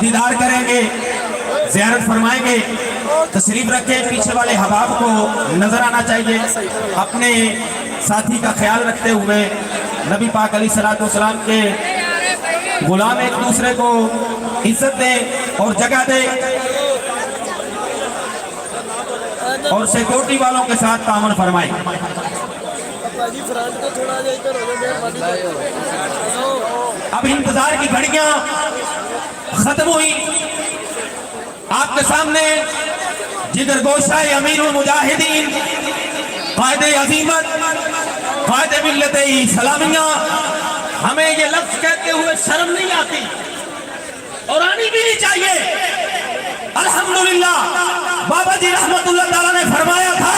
دیدار کریں گے، زیارت فرمائیں گے، تشریف رکھیں۔ پیچھے والے حباب کو نظر آنا چاہیے۔ اپنے ساتھی کا خیال رکھتے ہوئے نبی پاک علیہ السلام کے غلام ایک دوسرے کو عزت دیں اور جگہ دیں، اور سیکورٹی والوں کے ساتھ تعاون فرمائیں۔ اب انتظار کی گھڑیاں ختم ہوئی۔ آپ کے سامنے جگر گوشہ امیر المجاہدین، قائد عظیمت، قائد ملت اسلامیہ، ہمیں یہ لفظ کہتے ہوئے شرم نہیں آتی اور آنی بھی نہیں چاہیے۔ الحمدللہ بابا جی رحمت اللہ تعالیٰ نے فرمایا تھا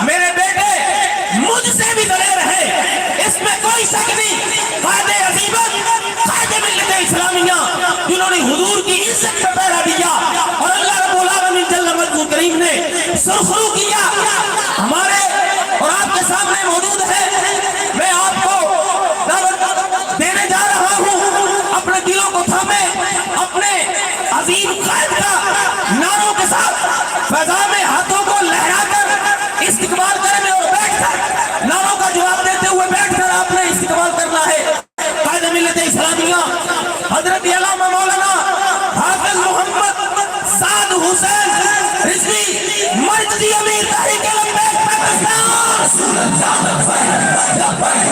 میرے بیٹے مجھ سے بھی دلیر ہے، اس میں کوئی شک نہیں۔ قائد عظیمت، قائد ملت اسلامیہ، جنہوں نے حضور کی عزت کا پہرا دیا اور اللہ رب العالمین جل مجدہ کریم نے سرخرو کیا، ہمارے اور آپ کے سامنے موجود ہے۔ میں آپ کو دعوت دینے جا رہا ہوں، اپنے دلوں کو تھامے، اپنے عظیم قائد کا نعروں کے ساتھ فضا میں ہاتھوں کو لہرا کر استقبال کرنے اور بیٹھ کر نعروں کا جواب دیتے ہوئے بیٹھ کر آپ نے استقبال کرنا ہے۔ قائد ملت اسلامیہ حضرت علامہ مولانا حافظ محمد سعد حسین رضوی مرکزی امیر تحریک لبیک پاکستان۔ رسول اللہ لبیک لبیک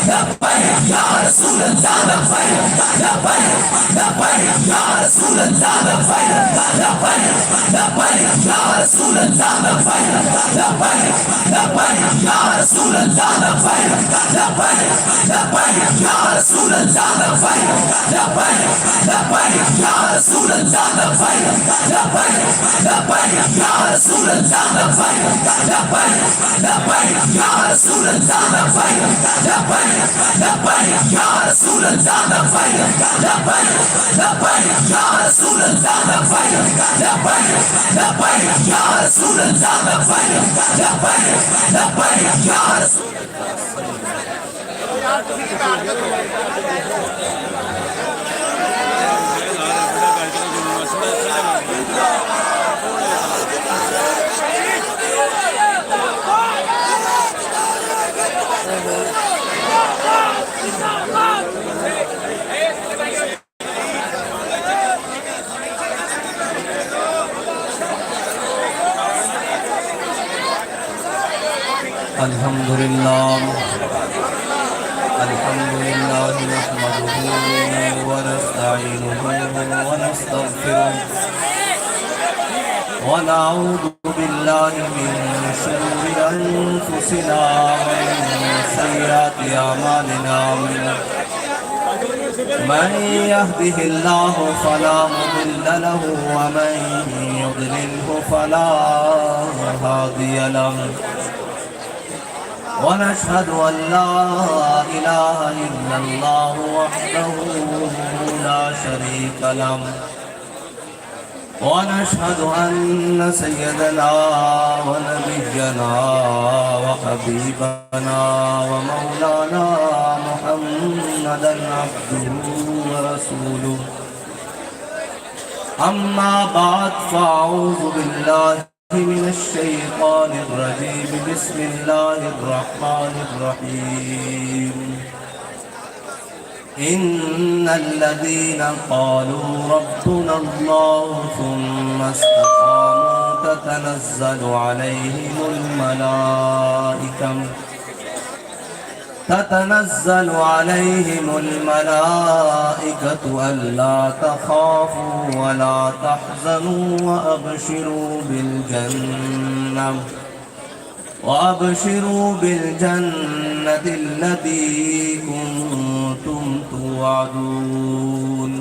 لبیک یا رسول اللہ لبیک لبیک لبیک یا رسول اللہ لبیک لبیک لبیک یا رسول اللہ لبیک لبیک لبیک یا رسول اللہ لبیک لبیک لبیک یا رسول اللہ لبیک لبیک لبیک یا رسول اللہ لبیک لبیک لبیک یا رسول اللہ لبیک لبیک لبیک یا رسول اللہ لبیک لبیک لبیک یا رسول اللہ لبیک لبیک لبیک یا رسول اللہ لبیک لبیک لبیک یا رسول اللہ لبیک لبیک لبیک یا رسول الحمدللہ نحمده ونستعینه ونستغفره ونعوذ باللہ من شرور انفسنا ومن سیئات اعمالنا من يهده الله فلا مضل له ومن يضلله فلا هادي له ونشهد أن لا إله إلا الله وحده لا شريك له ونشهد أن سيدنا ونبينا وحبيبنا ومولانا محمدا عبده ورسوله أما بعد فأعوذ بالله من الشيطان الرجيم بسم الله الرحمن الرحيم إن الذين قالوا ربنا الله ثم استقاموا تتنزل عليهم الملائكة ألا تخافوا ولا تحزنوا وأبشروا بالجنة التي كنتم توعدون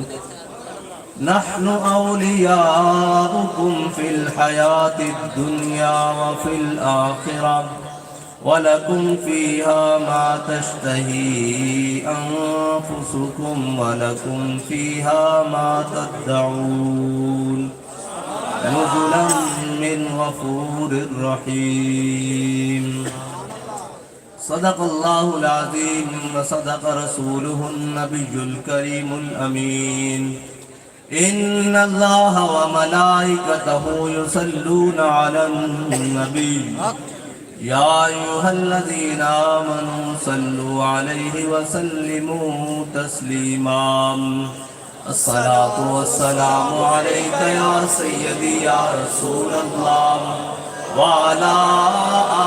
نحن أولياؤكم في الحياة الدنيا وفي الآخرة ولكم فيها ما تشتهي أنفسكم ولكم فيها ما تدعون نزلا من غفور رحيم صدق الله العظيم وصدق رسوله النبي الكريم الأمين إن الله وملائكته يصلون على النبي يا أيها الذين آمنوا صلوا عليه وسلموا تسليما الصلاة والسلام عليك يا سيدي يا رسول الله وعلى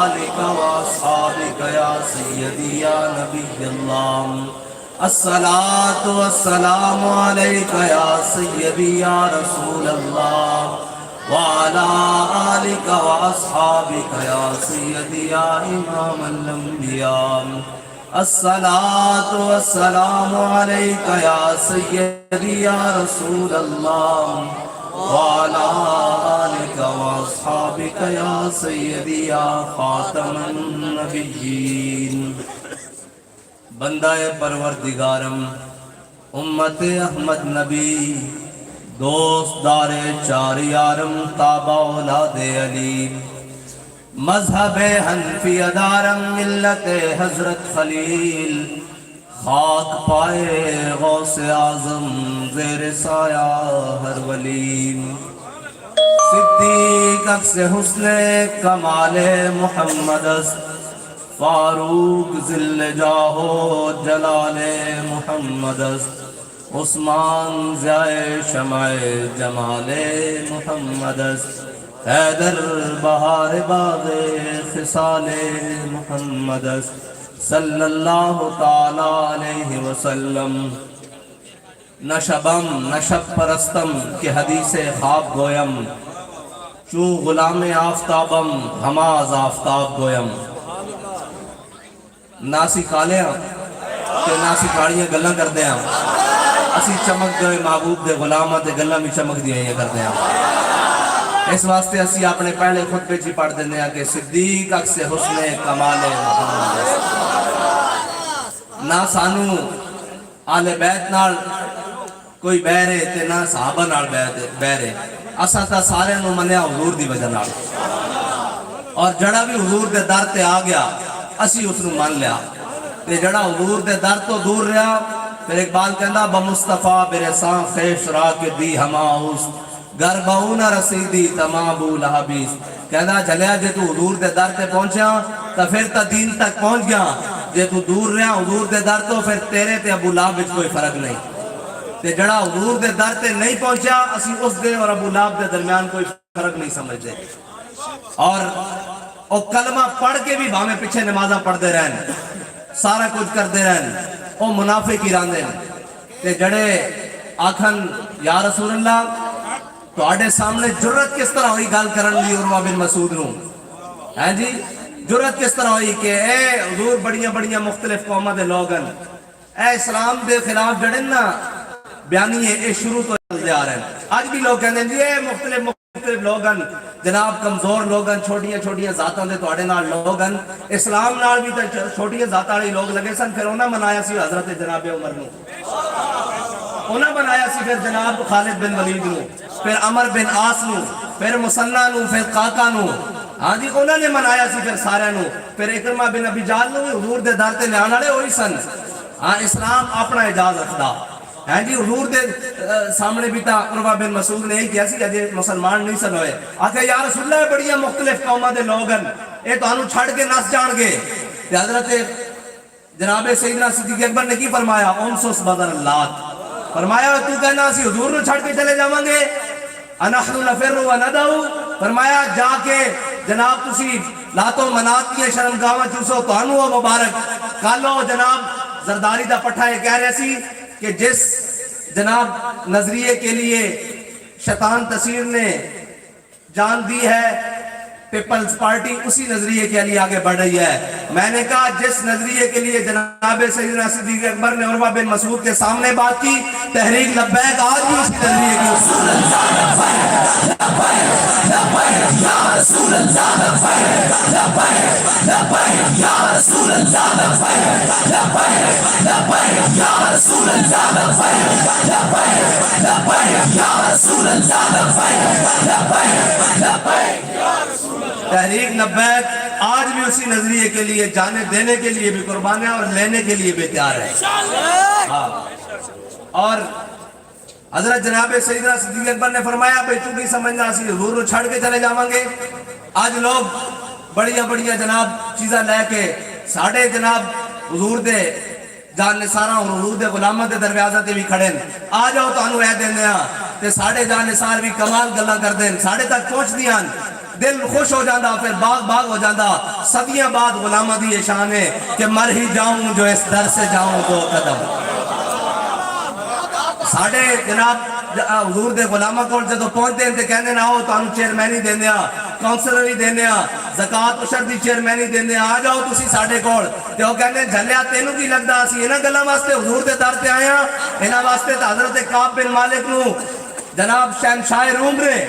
آلك وأصحابك يا سيدي يا نبي الله الصلاة والسلام عليك يا سيدي يا رسول الله وعلى آلك وأصحابك يا سيدي يا إمام الأنبياء الصلاة والسلام عليك يا سيدي يا رسول الله وعلى آلك وأصحابك يا سيدي يا خاتم النبيين بندہ پروردگارم امت احمد نبی دوست دار چار یارم تابع اولاد علی مذہب حنفی ادارم ملت حضرت خلیل خاک پائے غوث اعظم زیر سایہ ہر ولی صدیق عکس حسن کمال محمد است فاروق ذل جاہو جلال محمد است عثمان ضیاء شمع جمال محمد است حیدر بہار باغ خصال محمد است صلی اللہ تعالی علیہ وسلم نہ شبم نہ شب پرستم کہ حدیث خواب گویم چوں غلام آفتابم ہماز آفتاب گویم ناسی کالے ہیں کہ ناسی کاڑیاں گلہ کردے ہیں اسی چمک گئے محبوب دے غلامہ دے گلہ میں چمک دیا یہ کردے ہیں اس واسطے اسی اپنے پہلے خطبے چی پڑھ دینے ہیں کہ صدیق عکس حسن کمال محمد نہ سانو آل بیت نال کوئی بہرے تے نہ صحابہ نال بہرے اساں تا سارے نو منیا حضور دی وجہ نال اور جڑا بھی حضور دے در تے آ گیا اسی اس نو مان لیا تے جڑا حضور دے در تو دور رہا پھر اقبال کہندا بمصطفیٰ برسان خیش را کے دی ہما اس گر بہونا رسیدی تمام ابو لہبیس کہندا جلیا جے تو حضور دے در تے پہنچیا تا پھر تا دین تک پہنچ گیا جے تو دور رہا حضور دے در تو پھر تیرے تے ابو لہب وچ کوئی فرق نہیں تے جڑا حضور دے در تے نہیں پہنچیا اسی اس دے اور ابو لہب دے درمیان کوئی فرق نہیں سمجھتے اور کلمہ پڑھ کے بھی بھامے پیچھے نمازہ پڑھ دے رہن سارا کچھ کر دے رہن او منافق ہی راندے تے جڑے آکھن یا رسول اللہ تو آڈے سامنے جرت کس طرح ہوئی گال کرن لی عروہ بن مسعود نو ہیں جی جرت کس طرح ہوئی کہ اے حضور بڑیاں بڑیاں مختلف قومہ دے لوگن اے اسلام دے خلاف جڑن نا بیانی ہے اے شروع تو دے آ رہے ہیں آج بھی لوگ کہنے جی اے مختلف لوگن جناب کمزور لوگن چھوٹیاں چھوٹیاں ذاتاں دے توڑے نال لوگن اسلام نال بھی تے چھوٹیاں ذاتاں والی لوگ لگے سن پھر انہاں منایا سی حضرت جناب عمر نو انہاں منایا سی پھر جناب خالد بن ولید نو پھر عمر بن عاص نو پھر مسنہ نو پھر قاقا نو ہاں جی انہاں نے منایا سی پھر سارے نو پھر اکرمہ بن ابی جہل نو حضور دے در تے لیان والے وہی سن ہاں اسلام اپنا اعجاز رکھدا ہیں جی حضور دے سامنے بھی تا عروہ بن مسعود نے ہی کیا سی کہ مسلمان نہیں سن ہوئے آکھے یا رسول اللہ بڑیاں مختلف قومہ دے لوگن اے تو انہوں چھڑ کے نس جان گے کہ حضرت جناب سیدنا صدیق اکبر نے کی فرمایا انسوس بدر اللہ فرمایا تو کہنا سی حضور نو چھڑ کے چلے جاؤں گے انحن نفر و ندعو فرمایا جا کے جناب تسی لاتوں منات کی شرمگاواں چوسو تو انو مبارک کالو جناب زرداری دا پٹھا یہ کہہ رہے سی کہ جس جناب نظریے کے لیے شیطان تصویر نے جان دی ہے پیپلز پارٹی اسی نظریے کے لیے آگے بڑھ رہی ہے میں نے کہا جس نظریے کے لیے جناب سیدنا صدیق اکبر نے عروہ بن مسعود کے سامنے بات کی تحریک لبیک آج بھی اسی نظریے کی تحریک لبیک آج بھی اسی نظریے کے لیے جانے دینے کے لیے بھی قربانیاں اور لینے کے لیے بھی تیار ہے اور حضرت جناب سیدنا صدیق اکبر نے فرمایا بھئی تو کی سمجھنا اسی حضور کو چھڑ کے چلے جاواں گے. آج لوگ بڑیاں بڑیاں جناب چیزاں لے کے ساڑھے جناب حضور دے جان نثاراں اور حضور دے غلاماں دے دروازے تے بھی کھڑے ہیں. آ جاؤ تانوں اے دیندے ہاں تے ساڑھے جان نثار بھی کمال گلاں کردے ہیں, ساڑھے تک پہنچدیاں, دل خوش ہو جاندہ, پھر باغ باغ ہو جاندہ. صدیاں بعد غلامہ دی یہ شان ہے کہ مر ہی جاؤں جو اس در سے جاؤں دو قدم. ساڑھے جناب حضور دے غلامہ کول جدو پہنچتے ہیں تے کہنے نہ ہو تانوں چیئرمینی دیندے ہاں, کونسلری دیندے ہاں, زکاة اشر دی چیئرمینی دیندے ہاں, آ جاؤ تسی ساڑھے کول. تے وہ کہنے جھلیا تینوں کی لگدا اسی انہاں گلاں واسطے حضور دے در تے آئے ہاں. انہاں واسطے تے حضرت کعب بن مالک نو جناب شہنشاہ روم نے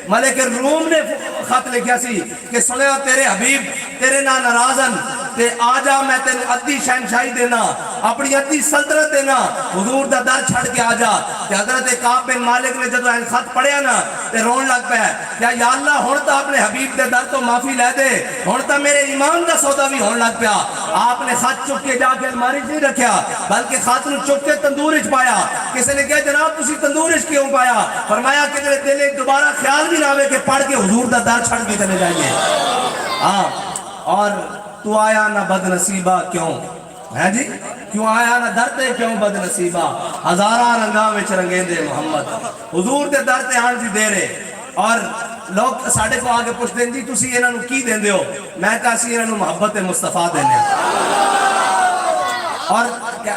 ملک روم نے خط لکھیا سی کہ سنیا تیرے حبیب تیرے نا ناراضن تے آجا میں تیرے ادھی شہنشاہی دینا, اپنی ادھی سلطنت دینا, حضور دا در چھڑ کے آجا. تے حضرت کعب بن مالک نے جدو این خط پڑھیا نا تے رون لگ پہ کہ یا اللہ ہون تا اپنے حبیب دے در تو معافی لے دے, ہون تا میرے ایمان دا سودا بھی ہون لگ پیا. آپ نے خط چک کے جا کے الماری نہیں رکھیا بلکہ خط نو چک کے تندور وچ پایا. کسی نے کہا جناب تسی تندور وچ کیوں پایا؟ فرمایا کہ میرے دل وچ دوبارہ خیال بھی نہ آوے کہ پڑھ کے حضور دا در چھڑ کے چلے جائیے. ہاں اور تو آیا نہ بد نصیبہ کیوں ہے جی, کیوں آیا نہ درتے کیوں بد نصیبہ, ہزاراں رنگاں وچ رنگیں دے محمد. حضور دے درتے آن دی دے رہے اور لوگ ساڑھے کو آگے پوچھ دیں جی تسی انہاں نو کی دیں دے ہو؟ میں کہا سی انہاں نو محبت مصطفیٰ دینے. اور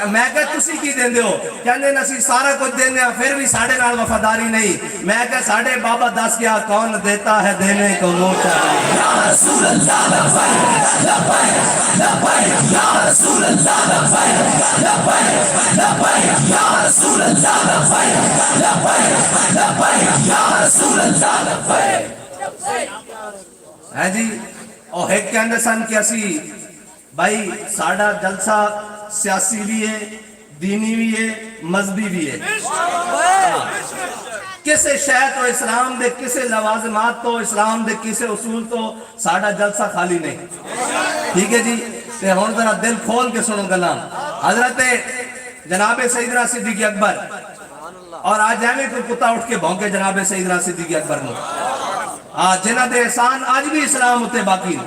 میں کہا تسی کی دیں دے ہو؟ کہنے نسی سارا کچھ دینے ہیں پھر بھی ساڑھے نال وفاداری نہیں. میں کہا ساڑھے بابا دس گیا کون دیتا ہے دینے کو منہ چاہیے. یا رسول اللہ لبیک لبیک لبیک یا رسول اللہ لبیک لبیک لبیک یا رسول اللہ لبیک لبیک لبیک یا رسول اللہ لبیک. ہے جی اور ایک کہنے سن کہ اسی بھائی ساڑھا جلسہ سیاسی بھی ہے, دینی بھی ہے, مذہبی بھی ہے. کسے شہ تو اسلام دے, کسے لوازمات تو اسلام دے, کسے اصول تو ساڑھا جلسہ خالی نہیں. ٹھیک ہے جی, تے ہون ذرا دل کھول کے سنو گلاں. حضرت جناب سیدنا صدیق اکبر اور آج ہمیں کوئی کتا اٹھ کے بھونکے جناب سیدنا صدیق اکبر نے جنہ دے احسان آج بھی اسلام ہوتے باقی.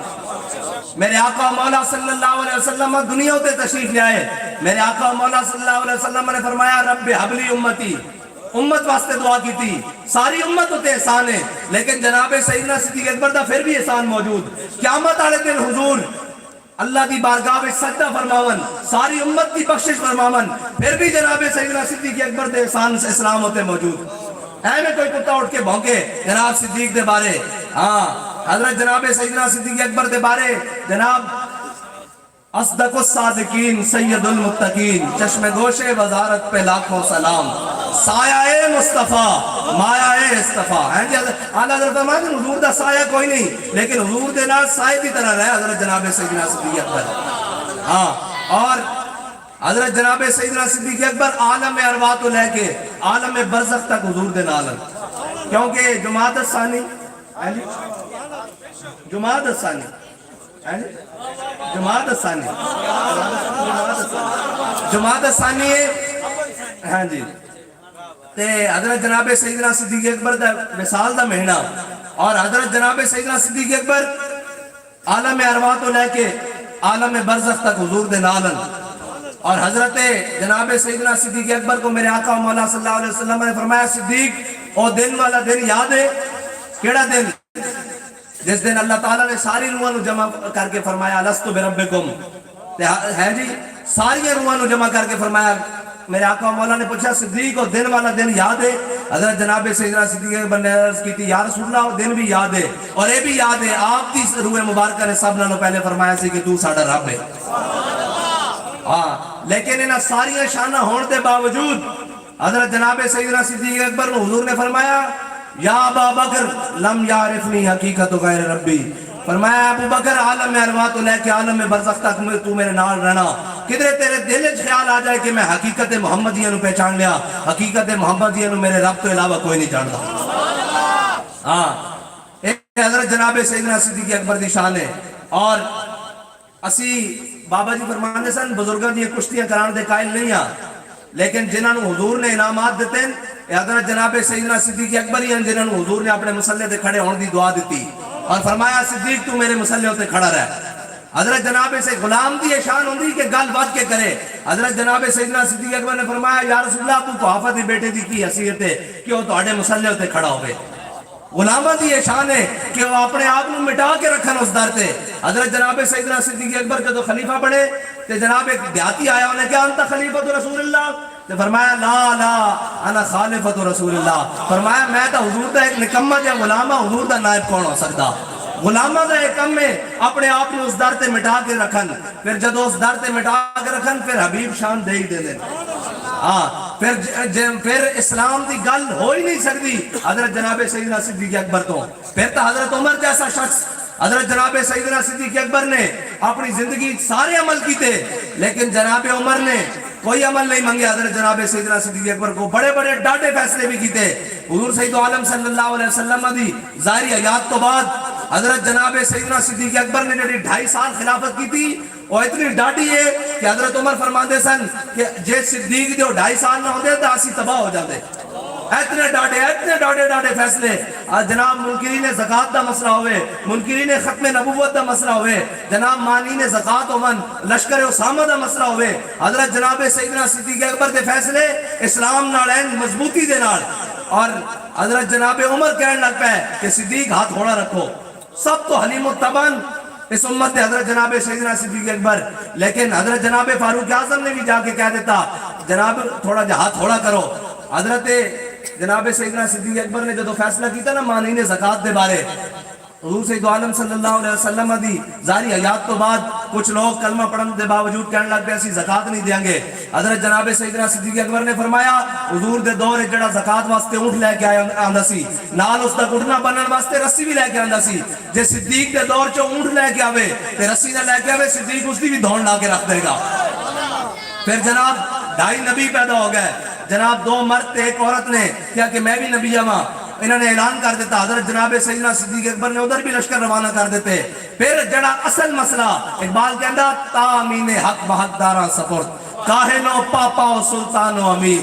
میرے آقا مولا صلی اللہ علیہ وسلم دنیا ہوتے تشریف لے آئے. میرے آقا مولا صلی اللہ علیہ وسلم نے فرمایا رب حبلی امتی, امت واسطے دعا کی تھی. ساری امت ہوتے احسان ہے لیکن جناب سیدنا صدیق اکبر دا پھر بھی احسان موجود. قیامت آلے دن حضور اللہ دی بارگاہ میں سجدہ فرماون, ساری امت کی بخشش فرماون, پھر بھی جناب سیدنا صدیق اکبر دے احسان سے اسلام ہوتے موجود. اے میں کوئی کتا اٹھ کے بھونکے جناب صدیق دے بارے, ہاں حضرت جناب سیدنا صدیق اکبر دے بارے جناب اصدق الصادقین سید المتقین چشم گوش وزارت پہ لاکھوں سلام, سایہ مصطفیٰ مایہ اصطفیٰ. اعلیٰ حضرت فرمایا کہ حضور دا سایہ کوئی نہیں لیکن حضور دے نال سایہ کی طرح رہے حضرت جناب سیدنا صدیق اکبر. ہاں اور حضرت جناب سیدنا صدیق اکبر عالم ارواح تو لے کے عالم برزخ تک حضور دے نال, کیونکہ جماعت الثانی جماعت الثانی جماعت الثانی جماعت الثانی ہے. ہاں جی تے حضرت جناب سیدنا صدیق اکبر دا وصال دا مہینہ اور حضرت جناب سیدنا صدیق اکبر عالم ارواح تو لے کے عالم برزخ تک حضور دے نالن. اور حضرت جناب سیدنا صدیق اکبر کو میرے آقا مولا صلی اللہ علیہ وسلم نے فرمایا صدیق او دن والا دن یاد ہے کیڑا دن جس دن اللہ تعالیٰ نے ساری روحاں نو جمع کر کے فرمایا لستو بربکم. ہے جی ساری روحاں نو جمع کر کے فرمایا. میرے آقا مولا نے پوچھا صدیق اور دن والا دن یاد ہے؟ حضرت جناب سیدنا صدیق اکبر نے عرض کی تھی یا رسول اللہ اور دن بھی یاد ہے اور یہ بھی یاد ہے آپ کی روح مبارکہ نے سب نالوں پہلے فرمایا سی کہ تو ساڑھا رب ہے. ہاں لیکن انہاں ساری شانہ ہون دے باوجود حضرت جناب سیدنا صدیق اکبر نے حضور نے فرمایا یا ابا بکر لم یعرفنی حقیقت غیر ربی. فرمایا ابو بکر عالم ارواح تو لے کے عالم برزخ تک تو میرے نال رہنا, کدھر تیرے دل وچ خیال آ جائے کہ میں حقیقت محمدیہ نو پہچان لیا, حقیقت محمدیہ نو میرے رب تو علاوہ کوئی نہیں جانتا. ہاں حضرت جناب سیدنا صدیق اکبر دی شان ہے. اور اسی بابا جی فرماندے سن بزرگاں دی کشتیاں کران دے قائل نہیں ہاں لیکن جنہاں نو حضور نے انعامات دیتے ہیں حضرت جناب سیدنا صدیق اکبر ہی ہیں جنہوں نے حضور نے اپنے مسلح تے کھڑے ہونے دی دعا دیتی اور فرمایا صدیق تو میرے مسلح تے کھڑا رہ. حضرت جناب سے غلام دی شان ہوندی کہ گل بات کے کرے. حضرت جناب سیدنا صدیق اکبر نے فرمایا یا رسول اللہ ابو قحافہ دی بیٹے دی کی حیثیت ہے کہ وہ تہاڈے مسلح تے کھڑا ہوئے. غلامہ دی یہ شان ہے کہ وہ اپنے آپ کو مٹا کے رکھن اس در تے. حضرت جناب سیدنا صدیق اکبر کے تو خلیفہ بنے تے جناب ایک دیہاتی آیا انہیں کہا انت خلیفۃ رسول اللہ تو فرمایا لا لا انا خالفۃ رسول اللہ. فرمایا میں تو حضور دا ایک نکمہ یا غلامہ حضور دا نائب کون ہو سکتا. غلامہ دا ایک کم میں اپنے آپ نے اس در تے مٹا کے رکھن پھر جدو اس در تے مٹا کے رکھن پھر حبیب شان دے ہی دے دیں. پھر اسلام دی گل ہو ہی نہیں سکتی حضرت جناب سیدنا صدیق اکبر تو. پھر تو حضرت عمر جیسا شخص حضرت جناب سیدنا صدیق اکبر نے اپنی زندگی سارے عمل کیتے لیکن جناب عمر نے کوئی عمل نہیں منگے. حضرت جناب سیدنا صدیق اکبر کو بڑے بڑے ڈاٹے فیصلے بھی کیتے. حضور سید عالم صلی اللہ علیہ وسلم دی ظاہری حیات تو بعد حضرت جناب سیدنا صدیق اکبر نے جڑی 2.5 سال خلافت کی تھی وہ اتنی ڈاٹی ہے کہ حضرت عمر فرماندے سن کہ جے صدیق جو 2.5 سال نہ ہوندے تو اسی تباہ ہو جاندے. اتنے ڈاٹے فیصلے. جناب منکرین زکات دا مسئلہ ہوئے, منکرین ختم نبوت دا مسئلہ ہوئے, جناب مانین زکات ہوون, لشکر اسامہ دا مسئلہ ہوئے, حضرت جناب سیدنا صدیق اکبر دے فیصلے اسلام نال این مضبوطی دے نال. اور حضرت جناب عمر کہنے لگ پے کہ صدیق ہاتھ تھوڑا رکھو. سب تو حلیم الطبن اس امت نے حضرت جناب سیدنا صدیق اکبر, لیکن حضرت جناب فاروق اعظم نے بھی جا کے کہہ دیتا جناب تھوڑا ہاتھ تھوڑا کرو. حضرت جناب سیدنا صدیق اکبر نے جو فیصلہ کیتا نا مانین زکات دے بارے, حضور سید عالم صلی اللہ علیہ وسلم دی ظاہری حیات تو بعد کچھ لوگ کلمہ پڑھنے دے باوجود کہنے لگ پے اسی زکات نہیں دیاں گے. حضرت جناب سیدنا صدیق اکبر نے فرمایا حضور دے دور جڑا زکات واسطے اونٹ لے کے آندا سی نال اس دا گھٹنا بنن واسطے رسی بھی لے کے آندا سی. جے صدیق دے دور چ اونٹ لے کے آوے تے رسی نہ لے کے آوے صدیق اس دی بھی دھون لا کے رکھ دے گا. پھر جناب 2.5 نبی پیدا ہو گئے. جناب 2 مرد تے ایک عورت نے کیا کہ میں بھی نبی ہوں. انہوں نے اعلان کر دیتا. حضرت جناب سیدنا صدیق اکبر نے ادھر بھی لشکر روانہ کر دیتے. پھر جڑا اصل مسئلہ اقبال کہندا تامین حق بحق داراں سپرد کاہن و پاپا و سلطان و امیر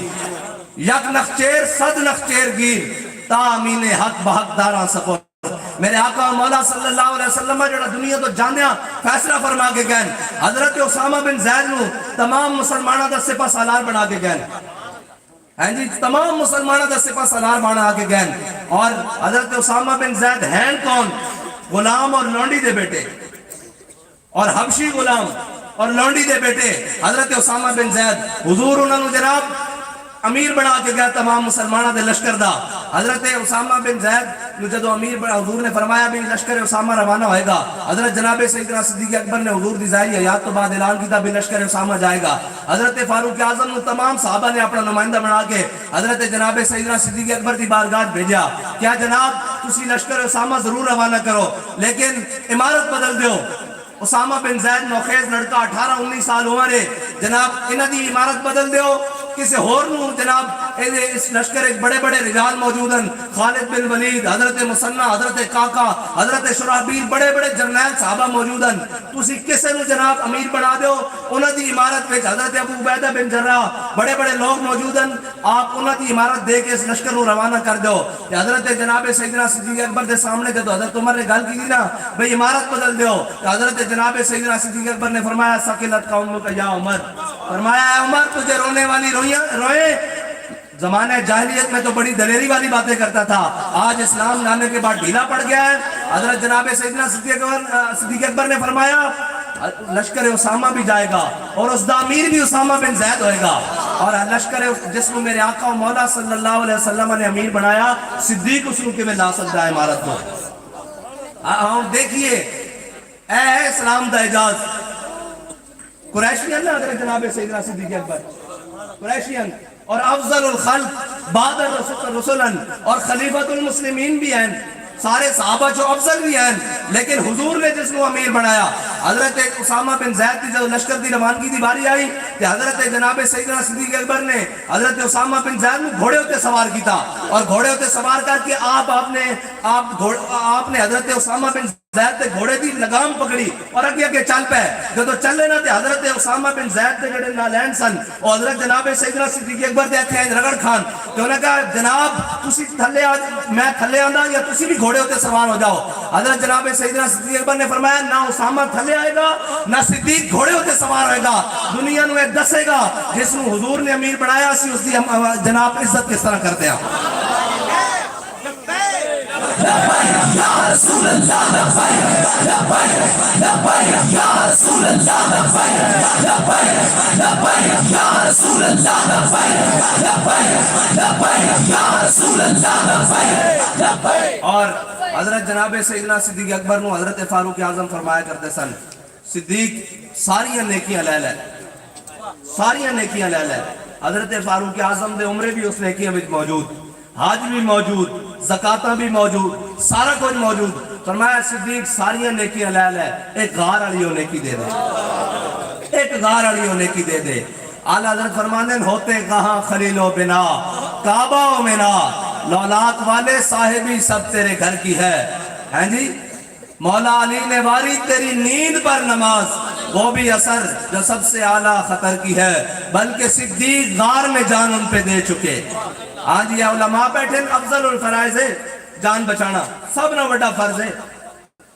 یک نخچیر صد نخچیر گیر تامین حق بحق داراں سپرد. میرے آقا مولا صلی اللہ علیہ وسلم جڑا دنیا تو جانیا فیصلہ فرما کے گئے. حضرت اسامہ بن زید نو تمام مسلمانوں دا سپہ سالار بنا کے گئے. ہاں جی تمام مسلمانوں دا سپہ سالار بنا کے گئے. اور حضرت اسامہ بن زید ہیں کون؟ غلام اور لونڈی دے بیٹے, اور حبشی غلام اور لونڈی دے بیٹے حضرت اسامہ بن زید. حضور انہوں نے جناب امیر بنا کے گیا تمام مسلمانوں دے لشکر دا. حضرت اسامہ بن زید نے جدو امیر بنا حضور نے فرمایا بھی لشکر اسامہ روانہ ہوئے گا. حضرت جناب سیدنا صدیق اکبر نے حضور دی ظاہری حیات تو بعد اعلان کیتا بھی لشکر اسامہ جائے گا. حضرت فاروق اعظم نے تمام صحابہ نے اپنا نمائندہ بنا کے حضرت جناب سیدنا صدیق اکبر دی بارگاہ بھیجا. کیا جناب تسی لشکر اسامہ ضرور روانہ کرو لیکن عمارت بدل دیو. اسامہ بن زید نوخیز لڑکا 18-19 سال عمر ہے. جناب انہاں دی عمارت بدل دیو کسی ہور نو. جناب اس لشکر ایک بڑے بڑے رجال موجود ہیں, خالد بن ولید, حضرت مسنہ, حضرت کاکا, حضرت شرحبیل, بڑے بڑے جرنیل صحابہ موجود ہیں. تسی کسے نو جناب امیر بنا دیو. انہاں دی عمارت وچ حضرت ابو عبیدہ بن جراح بڑے بڑے لوگ موجود ہیں. آپ انہاں دی عمارت دے کے اس لشکر نو روانہ کر دیو. حضرت جناب سیدنا صدیق اکبر دے سامنے جدو حضرت عمر نے گل کی نا بھئی عمارت بدل دیو, حضرت جناب سیدنا صدیق اکبر نے فرمایا ثقلت قومک یا عمر. فرمایا اے عمر تجھے رونے والی روئے. زمانہ جاہلیت میں تو بڑی دلیری والی باتیں کرتا تھا, آج اسلام لانے کے بعد ڈھیلا پڑ گیا ہے. حضرت جناب سیدنا صدیق اکبر نے فرمایا لشکر اسامہ بھی جائے گا اور اس دا امیر بھی اسامہ بن زید ہوئے گا. اور لشکر جس کو میرے آقا و مولا صلی اللہ علیہ وسلم نے امیر بنایا صدیق اس کے میں لا سکتا ہے عمارت کو. دیکھیے اے اسلام دا اعجاز. قریشین حضرت جناب سیدنا صدیق اکبر قریشین اور افضل الخلق بعد رسولن اور خلیفۃ المسلمین بھی ہیں. سارے صحابہ جو افضل بھی ہیں لیکن حضور نے جس کو امیر بنایا. حضرت اسامہ بن زید کی جب لشکر دی روانگی دی باری آئی کہ حضرت جناب سیدنا صدیق اکبر نے حضرت اسامہ بن زید کو گھوڑے ہوتے سوار کیتا, اور گھوڑے ہوتے سوار کر کے آپ نے حضرت اسامہ بن زید تے گھوڑے دی لگام پکڑی اور اگے اگے چل پے جدو چلے نا تے حضرت اسامہ بن زید دے جڑے نالین سن اور حضرت جناب سیدنا صدیق اکبر دے ہتھیں رگڑ کھان تے انہاں کہا جناب تسی تھلے میں تھلے آندا یا تسی بھی گھوڑے ہوتے سوار ہو جاؤ. حضرت جناب سیدنا صدیق اکبر نے فرمایا نہ اسامہ تھلے آئے گا نہ صدیق گھوڑے ہوتے سوار ہوئے گا, دنیا نو ایک دسے گا جس نو حضور نے امیر بنایا اسی اس دی جناب عزت کس طرح کرتے ہیں. یا رسول اللہ لبیک لبیک لبیک یا رسول اللہ لبیک لبیک لبیک یا رسول اللہ لبیک لبیک لبیک یا رسول اللہ لبیک لبیک. اور حضرت جناب سیدنا صدیق اکبر نو حضرت فاروق اعظم فرمایا کرتے سن صدیق ساری نیکیاں لے لے ساری نیکیاں لے لے. حضرت فاروق اعظم دے عمرے بھی اس نیکیاں وچ موجود, حج بھی موجود, زکاتاں بھی موجود, سارا کچھ موجود. فرمایا صدیق ساری نیکیاں لے لے ایک غار والی نیکی دے دے, ایک غار والی نیکی دے دے. اعلیٰ حضرت فرماندے ہوتے کہاں خلیل و بنا کعبہ و منا لولات والے صاحبی سب تیرے گھر کی ہے. ہیں جی مولا علی نے واری تیری نیند پر نماز وہ بھی اثر جو سب سے اعلیٰ خطر کی ہے, بلکہ صدیق غار میں جان ان پہ دے چکے. آج یہ علماء بیٹھے افضل الفرائض ہے جان بچانا, سب نہ بڑا فرض ہے.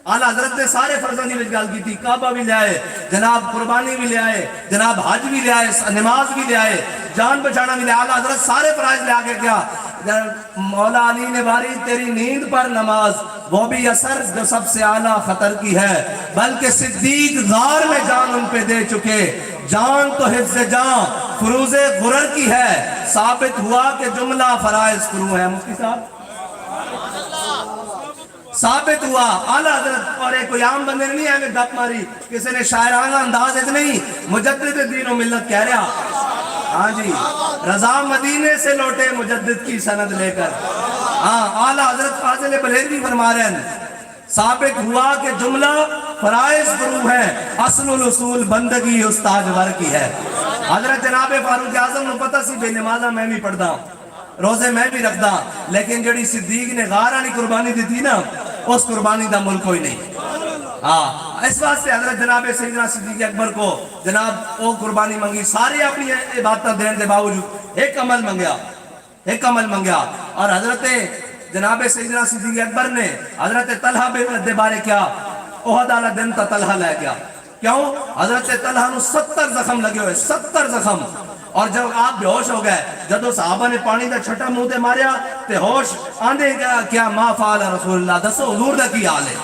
اعلیٰ حضرت نے سارے فرضوں کی گل کی تھی, کعبہ بھی لے آئے جناب, قربانی بھی لے آئے جناب, حج بھی لے آئے, نماز بھی لے آئے, جان بچانا بھی لے آئے. اعلیٰ حضرت سارے فرائض لے آگے کیا مولا علی نے باری تیری نیند پر نماز وہ بھی اثر جو سب سے اعلیٰ خطر کی ہے, بلکہ صدیق غار میں جان ان پہ دے چکے. جان تو حفظ جان فروز غرر کی ہے, ثابت ہوا کہ جملہ فرائض فرو ہے. مفتی صاحب ثابت ہوا. اعلیٰ حضرت اور ایک کوئی عام بندے نہیں ہے میں گپ ماری کسی نے شاعرانہ انداز ہے نہیں, مجدد دین و ملت کہہ رہا. ہاں جی رضا مدینے سے لوٹے مجدد کی سند لے کر. ہاں اعلیٰ حضرت فاضل بلیلوی فرما رہے ہیں ثابت ہوا کہ جملہ فرائض فرو ہے, اصل الاصول بندگی استاد ور کی ہے. حضرت جناب فاروق اعظم نے پتہ سی بے نمازہ میں بھی پڑھدا, روزے میں بھی رکھدا, لیکن جڑی صدیق نے غار والی قربانی دی تھی نا اس قربانی دا ملک کوئی نہیں. اس واسطے حضرت جناب سیدنا صدیق اکبر کو جناب وہ قربانی منگی, سارے اپنی عبادت دین دے باوجود ایک عمل منگیا, ایک عمل منگیا. اور حضرت جناب سیدنا صدیق اکبر نے حضرت طلحہ دے بارے کیا احد والا دن تا طلحہ لے گیا. کیوں؟ حضرت طلحہ نو 70 زخم لگے ہوئے, 70 زخم. اور جب آپ بے ہوش ہو گئے, جدو صحابہ نے پانی دا چھٹا منہ تے ماریا تے ہوش آندے کیا ما فعل رسول اللہ, دسو حضور دا کی حال ہے.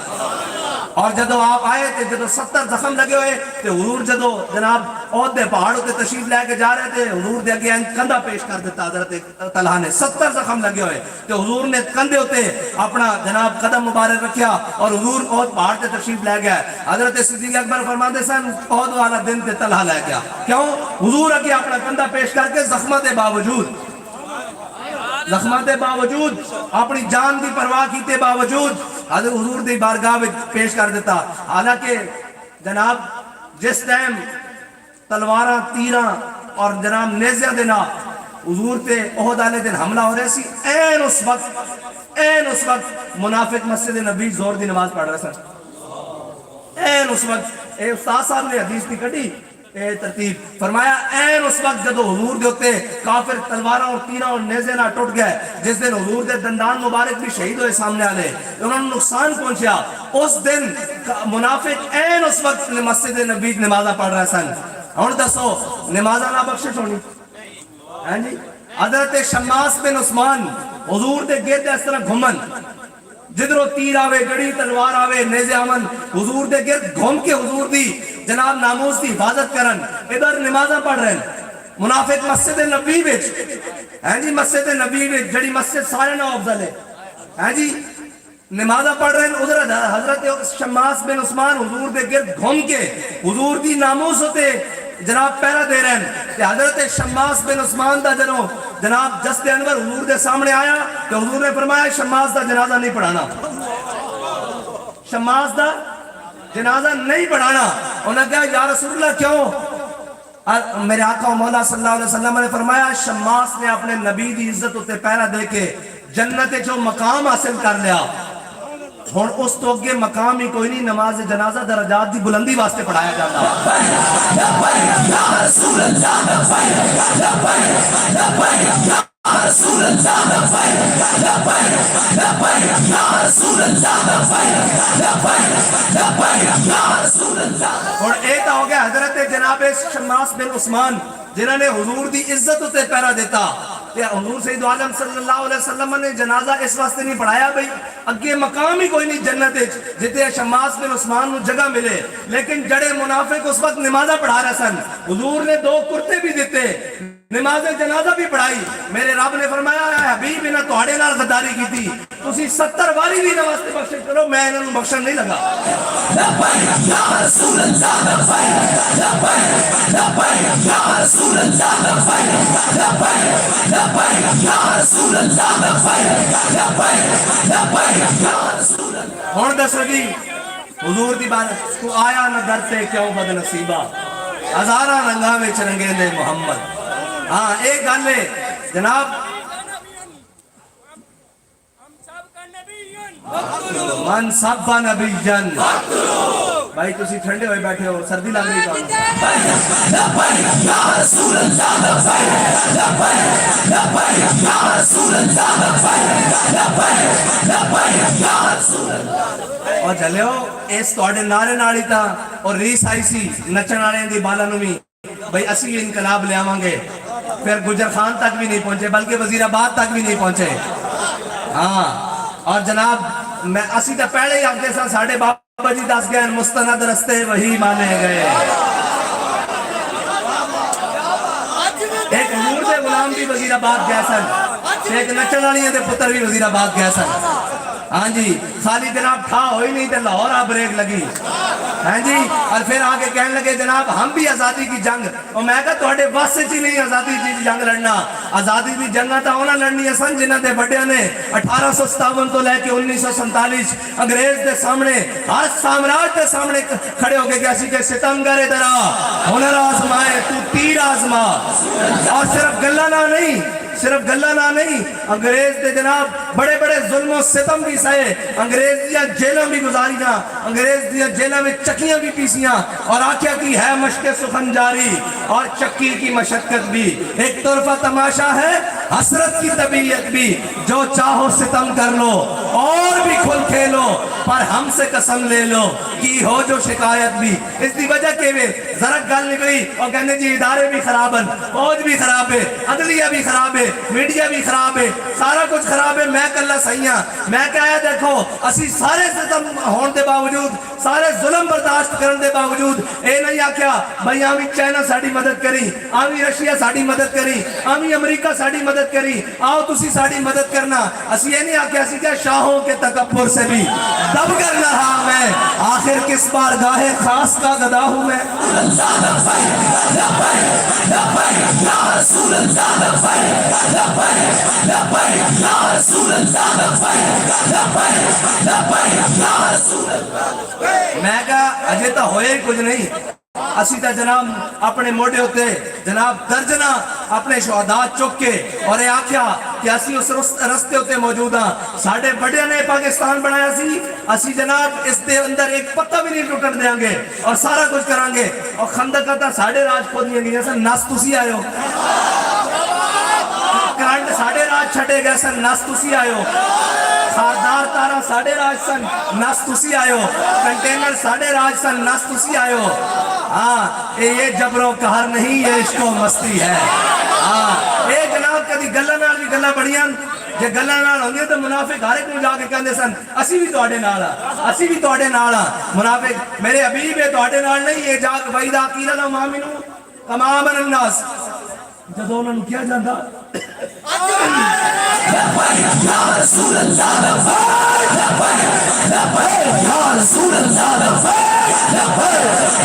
اور جدو آپ آئے تے جدو 70 زخم لگے ہوئے تے حضور جدو جناب عہد دے پہاڑوں تے تشریف لے کے جا رہے تھے, حضور دے اگے کندھا پیش کر دیتا حضرت طلحہ نے. 70 زخم لگے ہوئے تے حضور نے کندھے ہوتے اپنا جناب قدم مبارک رکھیا اور حضور عہد پہاڑ تے تشریف لے گئے. حضرت صدیق اکبر فرماتے سن عہد والا دن تے طلحہ لے گیا. کیوں؟ حضور اگے اپنا کندھا پیش کر کے زخمات باوجود اپنی جان دی پرواہ کیتے باوجود حضرت حضور دی بارگاہ میں پیش کر دیتا. حالانکہ جناب جس ٹائم تلواراں تیراں اور جناب نیزیاں دینا حضور تے احد والے دن حملہ ہو رہے سی, این اس وقت منافق مسجد نبی زور دی نماز پڑھ رہے سن. این اس وقت اے استاد صاحب نے حدیث کی کٹی اے ترتیب فرمایا, این اس وقت جدو حضور دے ہوتے کافر تلواراں اور تیراں اور نیزے نہ ٹوٹ گئے, جس دن حضور دے دندان مبارک بھی شہید ہوئے سامنے آلے, انہوں نے نقصان پہنچیا. اس دن منافق این اس وقت مسجد نبی نمازہ پڑھ رہے سن. اور دسو نمازہ نہ بخشش ہونی ہیں جی. حضرت شماس بن عثمان حضور دے گرد اس طرح گھومن, جدرو تیر آوے گڑی تلوار آوے نیزے آمن, حضور دے گرد گھوم کے حضور دی جناب ناموس دی حفاظت کرن, ادھر نمازہ پڑھ رہے ہیں. منافق مسجد نبی وچ ہیں جی, مسجد نبی وچ جڑی مسجد سارے نہ افضل ہے ہیں جی, نمازہ پڑھ رہے ہیں. ادھر حضرت شماس بن عثمان حضور دے گرد گھوم کے حضور دی ناموس ہوتے جناب پہرا دے رہے ہیں. کہ حضرت شماس بن عثمان دا جناب جسد انور حضور دے سامنے آیا تو حضور نے فرمایا شماس دا جنازہ نہیں پڑھانا, شماس دا جنازہ نہیں پڑھانا. انہوں نے کہا یا رسول اللہ کیوں؟ میرے آقا و مولا صلی اللہ علیہ وسلم نے فرمایا شماس نے اپنے نبی دی عزت ہوتے پہرا دے کے جنت جو مقام حاصل کر لیا. ہن اس تو اگے مقام ہی کوئی نہیں، نماز جنازہ درجات دی بلندی واسطے پڑھایا جاتا ہے۔ اور اے تا ہو گیا حضرت جناب شماس بن عثمان جنہوں نے حضور دی عزت تے پیرا دیتا، کہ حضور سید عالم صلی اللہ علیہ وسلم نے جنازہ اس واسطے نہیں پڑھایا بھئی اگے مقام ہی کوئی نہیں جنت جتے شماس بن عثمان نو جگہ ملے، لیکن جڑے منافق اس وقت نمازہ پڑھا رہے سن، حضور نے 2 کرتے بھی دیتے، نماز جنازہ بھی پڑھائی، میرے رب نے فرمایا اے حبیب انہاں تہاڈے نال غداری کیتی، تسی 70 باری بھی نماز تے بخشش کرو میں انہاں نوں بخشن نہیں لگا۔ لبیک یا رسول اللہ لبیک لبیک لبیک یا رسول اللہ لبیک لبیک لبیک یا رسول اللہ لبیک لبیک لبیک یا رسول اللہ۔ ہن دسو جی حضور دی بات کو آیا نہ در تے کیوں بد نصیبہ، ہزاراں رنگاں وچ رنگے دے محمد۔ ہاں ایک گل ہے جناب، من سب نبیًا، بھائی تسی ٹھنڈے ہوئے بیٹھے ہو، سردی لگ رہی کام لبیک یا رسول اللہ لبیک لبیک لبیک یا رسول اللہ لبیک لبیک لبیک یا رسول اللہ۔ اور چلیو اس تواڈے نعرے نال ہی تا اور ریس آئی سی نچن والے دی بالا نوں وی بھئی اسی انقلاب لے آواں گے، پھر گجر خان تک بھی نہیں پہنچے بلکہ وزیر آباد تک بھی نہیں پہنچے۔ ہاں اور جناب میں اسی تا پہلے ہی آگے سا ساڑھے بابا جی دس گئے مستند رستے وہی مانے گئے، ایک حضور دے غلام بھی وزیر آباد گئے سن، ایک نچن والیاں دے پتر بھی وزیر آباد گئے سن۔ ہاں جی خالی جناب تھا ہوئی نہیں تے لاہور آ بریک لگی، ہاں جی اور پھر آگے کہنے لگے جناب ہم بھی آزادی کی جنگ، اور میں کہا تواڈے بس چ نہیں آزادی کی جنگ لڑنا، آزادی کی جنگاں تا انہاں لڑنیاں سن جنہاں دے بڑیاں نے 1857 تو لے کے 1947 انگریز دے سامنے ہر سامراج دے سامنے کھڑے ہو کے کہ اسی کے ستمگر ادھر آ، ہنر آزمائے تو تیر آزما، اور صرف گلہ نہ نہیں، صرف گلہ نہ نہیں، انگریز دے جناب بڑے بڑے ظلم و ستم بھی سائے، انگریز دیا جیلوں بھی گزاریاں، انگریز دیا جیلوں میں چکیاں بھی پیسیاں، اور آکھیا کی ہے مشق سخن جاری اور چکی کی مشقت بھی، ایک طرفہ تماشا ہے حسرت کی طبیعت بھی، جو چاہو ستم کر لو اور بھی کھل کھیلو پر ہم سے قسم لے لو کی ہو جو شکایت بھی۔ اس دی وجہ کے میں ذرا گل نکلی اور کہنے جی ادارے بھی خراب ہیں، فوج بھی خراب ہے، عدلیہ بھی خراب ہے، میڈیا بھی خراب ہے، سارا کچھ خراب ہے، میں کلہ صحیح ہاں۔ میں کہا دیکھو اسی سارے ستم ہون دے باوجود، سارے ظلم برداشت کرن دے باوجود اے نہیں آکھیا بھئی آمی چائنا ساڑی مدد کری، آمی رشیا ساڑی مدد کری، آمی امریکہ ساڑی مدد کری، آؤ تسی ساڑی مدد کرنا، اسی یہ نہیں آکھیا اسی کیا شاہوں کے تکبر سے بھی دب کر رہا میں، آخر کس بار گاہے خاص کا گدا ہوں میں۔ میں کہا اجے تا ہوئے ہی کچھ نہیں، اسی تا جناب اپنے موڑے ہوتے جناب درجنہ اپنے شہداء چک کے اور اے آکھیا کہ اسی اس رستے ہوتے موجود ہاں، ساڑھے بڑے نے پاکستان بنایا سی، اسی جناب اس دے اندر ایک پتہ بھی نہیں ٹوٹن دیاں گے اور سارا کچھ کران گے، اور خندقہ تا ساڑھے راج کھود نہیں گئے سن، ناس تسی آئے ہو، کرانٹ ساڑھے راج چھٹے گئے سن، ناس تسی آئے ہو، خاردار تارا ساڑھے راج سن، ناس تسی آئے ہو، کنٹینر ساڑھے راج سن، ناس تسی آئے ہو۔ ہاں یہ جبر و قہر نہیں، یہ عشق و مستی ہے۔ ہاں اے جناب کدی گلہ نال بھی گلہ بڑیاں، جے گلہ نال ہوندی تو منافق ہر ایک نوں جا کے کہندے سن اسی بھی تواڈے نال ہاں، اسی بھی تواڈے نال ہاں، منافق میرے حبیب ہے تواڈے نال نہیں، یہ جا کے وَإِذَا قِيلَ لَهُمْ آمِنُوا كَمَا آمَنَ النَّاسُ، جدوں انہاں نوں کیا جاندا یا رسول اللہ لبیک لبیک یا رسول اللہ لبیک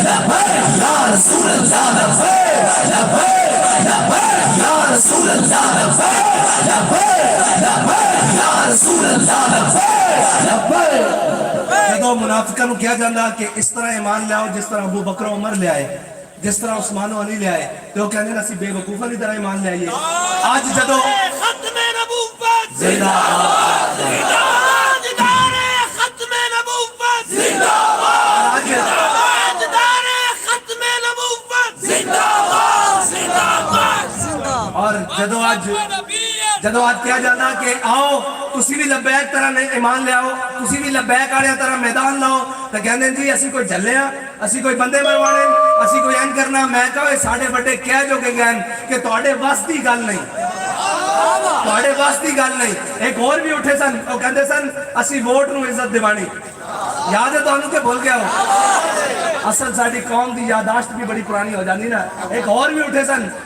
لبیک یا رسول اللہ لبیک لبیک یا رسول اللہ لبیک لبیک یا رسول اللہ لبیک۔ جدوں منافقاں نوں کیا جاندا کہ اس طرح ایمان لے آؤ جس طرح ابو بکر و عمر لے آئے، جس طرح عثمان و علی لے آئے، تو وہ کہنے اسی بے وقوفاں دی طرح ایمان لے آئیے۔ آج جدو ختم نبوت زندہ تاجدار ختم ਜਦੋਂ ਅੱਜ ਕਿਹਾ ਜਾਂਦਾ ਕਿ ਆਓ ਤੁਸੀਂ ਵੀ ਲਬੈਕ ਤਰ੍ਹਾਂ ਨੇ ਇਮਾਨ ਲਿਆਓ, ਤੁਸੀਂ ਵੀ ਲਬੈਕ ਵਾਲਿਆਂ ਤਰ੍ਹਾਂ ਮੈਦਾਨ ਲਾਓ, ਤਾਂ ਕਹਿੰਦੇ ਜੀ ਅਸੀਂ ਕੋਈ ਝੱਲੇ ਆ, ਅਸੀਂ ਕੋਈ ਬੰਦੇ ਮਰਵਾਣੇ, ਅਸੀਂ ਕੋਈ ਐਨ ਕਰਨਾ। ਮੈਂ ਕਹਾਂ ਇਹ ਸਾਡੇ ਵੱਡੇ ਕਹਿ ਜੋ ਕਿ ਗਏ ਕਿ ਤੁਹਾਡੇ ਵੱਸ ਦੀ ਗੱਲ ਨਹੀਂ, ਤੁਹਾਡੇ ਵੱਸ ਦੀ ਗੱਲ ਨਹੀਂ। ਇੱਕ ਹੋਰ ਵੀ ਉੱਠੇ ਸਨ, ਉਹ ਕਹਿੰਦੇ ਸਨ ਅਸੀਂ ਵੋਟ ਨੂੰ ਇੱਜ਼ਤ ਦਿਵਾਣੀ। ਯਾਦ ਹੈ ਤੁਹਾਨੂੰ ਕਿ ਭੁੱਲ ਗਿਆ ਹੋ? ਅਸਲ ਸਾਡੀ ਕੌਮ ਦੀ ਯਾਦਾਸ਼ਤ ਵੀ ਬੜੀ ਪੁਰਾਣੀ ਹੋ ਜਾਂਦੀ ਨਾ। ਇੱਕ ਹੋਰ ਵੀ ਉੱਠੇ ਸਨ,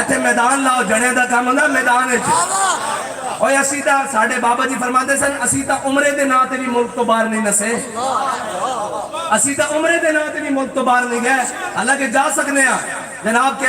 ਇੱਥੇ ਮੈਦਾਨ ਲਾਓ, ਜਣੇ ਦਾ ਕੰਮ ਹੁੰਦਾ ਮੈਦਾਨ ਵਿੱਚ। ਓਏ ਅਸੀਂ ਤਾਂ, ਸਾਡੇ ਬਾਬਾ ਜੀ ਫਰਮਾਉਂਦੇ ਸਨ ਅਸੀਂ ਤਾਂ ਉਮਰੇ ਦੇ ਨਾਂ ਤੇ ਵੀ ਮੁਲਕ ਤੋਂ ਬਾਹਰ ਨਹੀਂ ਨਸੇ, ਅਸੀਂ ਤਾਂ ਉਮਰੇ ਦੇ ਨਾਂ ਤੇ ਵੀ ਮੁਲਕ ਤੋਂ ਬਾਹਰ ਨਹੀਂ ਗਏ। ਹਾਲਾਂਕਿ ਜਾ ਸਕਨੇ ਆ ਜਨਾਬ ਕਿ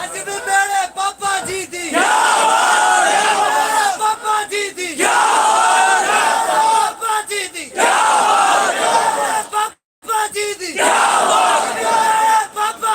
ਅੱਜ ਵੀ ਮੇਰੇ ਪਾਪਾ ਜੀ ਦੀ ਪਾਪਾ ਜੀ ਦੀ ਪਾਪਾ ਜੀ ਦੀ ਪਾਪਾ ਜੀ ਦੀ ਪਾਪਾ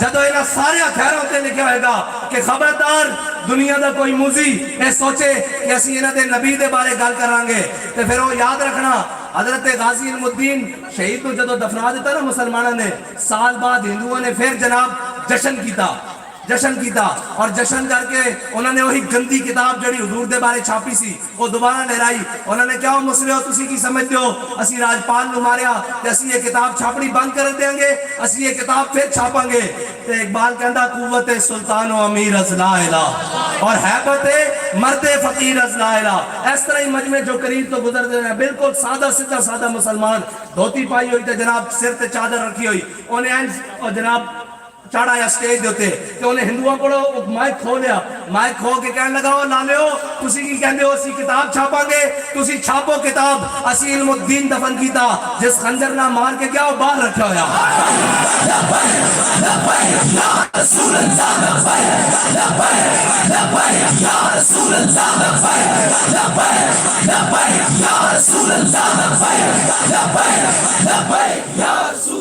جدو انہاں سارے خیروں تے لکھیا ہوئے گا کہ خبردار دنیا دا کوئی موزی اے سوچے کہ اسی انہاں دے نبی دے بارے گل کرانگے تے پھر وہ یاد رکھنا حضرت غازی علم الدین شہید کو جدو دفنا دیتا نا مسلمانوں نے سال بعد ہندوؤں نے پھر جناب جشن کیتا اور جشن کر کے انہوں نے وہی گندی کتاب جڑی حضور دے بارے چھاپی سی وہ دوبارہ لہرائی انہوں نے کیا مسئلے ہو تسی کی سمجھتے ہو اسی راجپال نو ماریا تے اسی یہ کتاب چھاپنی بند کر دیں گے اسی یہ کتاب پھر چھاپاں گے تے اقبال کہندا قوت سلطان و امیر از لا الہ اور حیبت مرد فقیر از لا الہ. اس طرح ہی مجمع جو قریب تو گزر دے رہے ہیں بالکل سادہ سادہ مسلمان دھوتی پائی ہوئی تے جناب سر تے چادر رکھی ہوئی انہیں جناب چاڑا یا سٹیج دیتے کہ انہیں ہندوؤں کو مائک کھو لیا مائک کھو کے کہنے لگا لالیو تسی کی کہندے ہو اسی کتاب چھاپاں گے تسی چھاپو کتاب اسی علم الدین دفن کیتا جس خنجر نہ مار کے کیا وہ باہر رکھا ہویا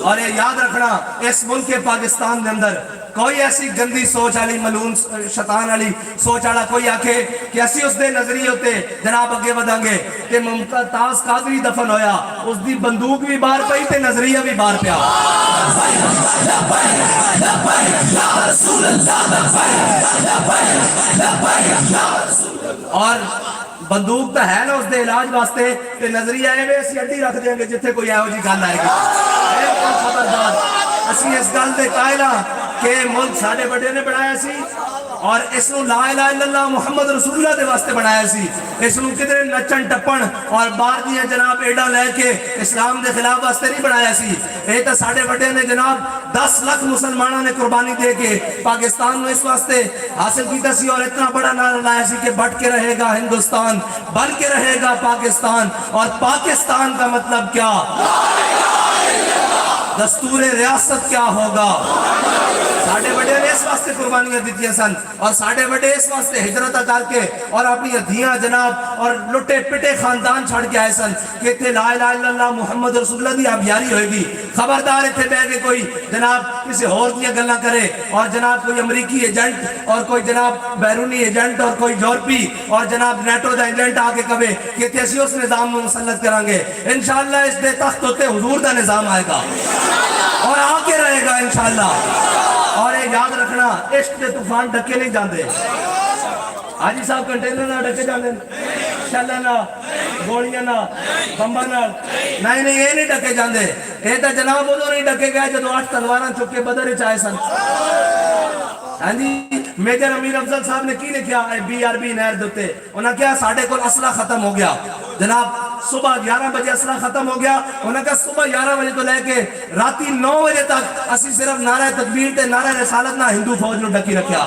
اور یہ یاد رکھنا اس ملک کے پاکستان کے اندر کوئی ایسی گندی سوچ والی ملون شیطان والی سوچ والا کوئی آکھے کہ اسی اس دے نظریے ہوتے جناب اگے بدھاں گے کہ ممتاز قادری دفن ہویا اس دی بندوق بھی باہر پئی تے نظریہ بھی باہر پیا اور بندوق تو ہے نا اس دے علاج واسطے کہ نظریہ ہے اسی اڈی رکھ دیں گے جتھے کوئی ایہو جی گل آئے گی خبردار اسی اس گل دے قائل ہاں کہ ملک ساڈے بڑے نے بنایا سی اور اس نو لا الہ الا اللہ محمد رسول اللہ دے واسطے بنایا سی اس نو کدھر نچن ٹپن اور باہر دیاں جناب ایڈا لے کے اسلام دے خلاف واسطے نہیں بنایا سی اے تے ساڈے بڑے نے جناب 10 لاکھ مسلمانوں نے قربانی دے کے پاکستان نو اس واسطے حاصل کیتا سی اور اتنا بڑا نعرہ لایا سی کہ بٹ کے رہے گا ہندوستان بن کے رہے گا پاکستان اور پاکستان کا مطلب کیا دستور ریاست کیا ہوگا ساڑھے بڑے نے اس واسطے قربانیاں دیتی سن اور ساڑھے بڑے اس واسطے ہجرت کر کے اور اپنی ادھیاں جناب اور لٹے پٹے خاندان چھڑ کے آئے سن کہ اتنے لا الہ الا اللہ محمد رسول اللہ دی آبیاری ہوئے گی خبردار اتنے بے کے کوئی جناب کسی اور دیا گلہ کرے اور جناب کوئی امریکی ایجنٹ اور کوئی جناب بیرونی ایجنٹ اور کوئی یورپی اور جناب نیٹو دا ایجنٹ آکے کبے کہ تیسی اس نظام میں مسلط کرانگے انشاءاللہ اس دے تخت ہوتے حضور دا نظام آئے گا اور آکے رہے گا انشاءاللہ اور یہ یاد رکھنا عشق کے طوفان ڈکے نہیں جاندے حاجی صاحب کنٹینر نہ ڈکے جاندے شلہ نہ گوڑیاں نہ بمبا نہ نہیں یہ نہیں ڈکے جاندے یہ تو جناب وہ نہیں ڈکے گئے جدو 8 تلواراں چک کے بدر چاہے سن ہاں جی میجر امیر افضل صاحب نے کی لکھیا بی آر بی نہر دوتے انہاں کیا ساڑھے کو اسلحہ ختم ہو گیا جناب صبح 11 بجے اسلحہ ختم ہو گیا انہوں نے کہا صبح 11 بجے تو لے کے راتی 9 بجے تک اسی صرف نعرہ تکبیر تے نعرہ رسالت نہ ہندو فوج نو ڈکی رکھیا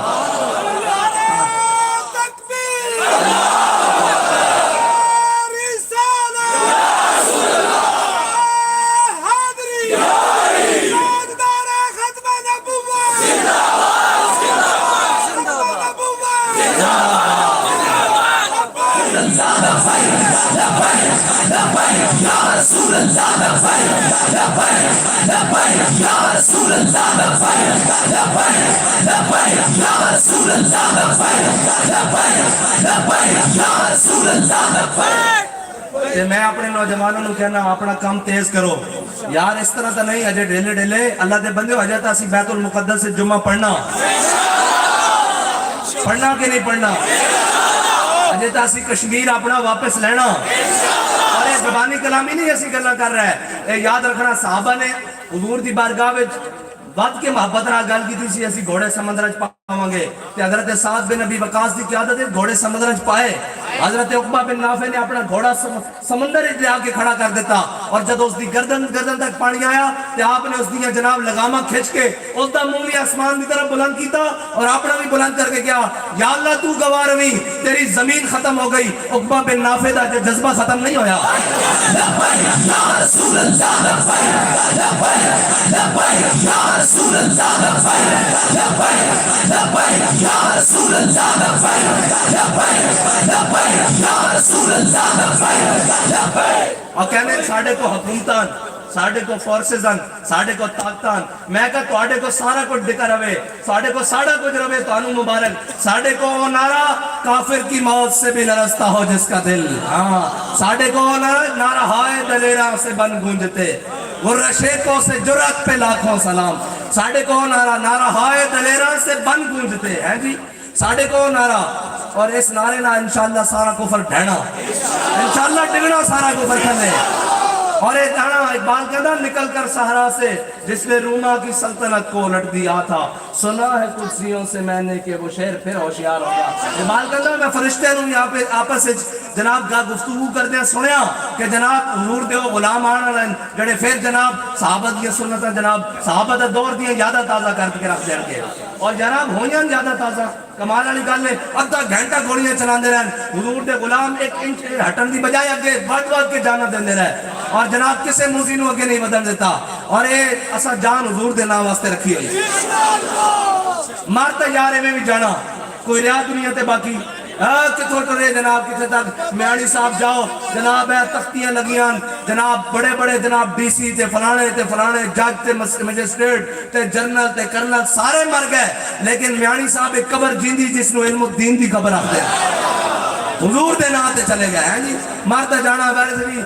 میں اپنے نوجوانوں کو کہنا اپنا کام تیز کرو یار اس طرح تو نہیں اجے ڈیلے ڈیلے اللہ دے بندے ہو جاتا اسی بیت المقدس سے جمعہ پڑھنا کہ نہیں پڑھنا اجے تا اسی کشمیر اپنا واپس لینا اور یہ زبانی کلامی نہیں اسی گلا کر رہا ہے اے یاد رکھنا صحابہ نے حضور دی بارگاہ وچ ود کے محبت نال گل کیتی سی اسی گھوڑے سمندر وچ پاواں گے تے حضرت سعد بن ابی وقاص دی قیادت وچ گھوڑے سمندر وچ پائے حضرت عقبہ بن نافع نے اپنا گھوڑا سمندر وچ لے آ کے کھڑا کر دیتا اور جب اس دی گردن تک پانی آیا تے آپ نے اس دی جناب لگامہ کھچ کے اس دا منہ بھی آسمان دی طرف بلند کیتا اور اپنا بھی بلند کر کے کیا یا اللہ تو گواہ رہی تیری زمین ختم ہو گئی عقبہ بن نافع دا جذبہ ختم نہیں ہویا اور کہنے ساڑھے کو حکومتان ساڑھے کو فورسز ہیں ساڑھے کو طاقتان میں کہا توڑے کو سارا کچھ دکھا روے ساڑھے کو ساڑھا کچھ روے تو انو مبارک ساڑھے کو وہ نعرہ کافر کی موت سے بھی لرزتا ہو جس کا دل ہاں ساڑھے کو نعرہ ہائے دلیراں سے بن گونجتے غرہ شیخوں سے جرات پہ لاکھوں سلام ساڑھے کو نعرہ ہائے دلیراں سے بن گونجتے ہیں جی ساڑھے کو نعرہ اور اس نعرے نہ انشاءاللہ سارا کفر ڈھینا انشاءاللہ ڈگنا سارا کفر کھلے اور ایک دانا اقبال کہتا نکل کر صحرا سے جس نے روما کی سلطنت کو الٹ دیا تھا سنا ہے قدسیوں سے میں نے کہ وہ شہر پھر ہوشیار ہوگا اقبال کہتا میں فرشتے ہوں یہاں پہ آپس سے جناب کا گفتگو کر دیا سنیا کہ جناب حضور دیو غلام آنا رہن جڑے پھر جناب صحابت کی سنتا جناب صحابت دور دیا یادہ تازہ کر کے رکھ دیں کے اور جناب ہویاں زیادہ تازہ کمال والی گل ہے ادھا گھنٹہ گولیاں چلاندے رہن حضور دے غلام ایک انچ ہٹن دی بجائے اگے بڑھ کے جانا دیندے رہے اور جناب کسے موزی نو اگے نہیں بدل دیتا اور اے اسا جان حضور دے نام واسطے رکھی ہوئی مارتا یارے میں بھی جانا کوئی رہا دنیا تے باقی کتھوں ٹرے جناب کتھے تک میانی صاحب جاؤ جناب تختیاں لگیاں جناب بڑے بڑے جناب ڈی سی تے فلانے جج تے مجسٹریٹ تے جنرل تے کرنل سارے مر گئے لیکن میانی صاحب ایک قبر جیندی جس نو علم الدین دی قبر آتے ہیں حضور دے نام تے چلے گئے ہیں جی مارتا جانا ویسے بھی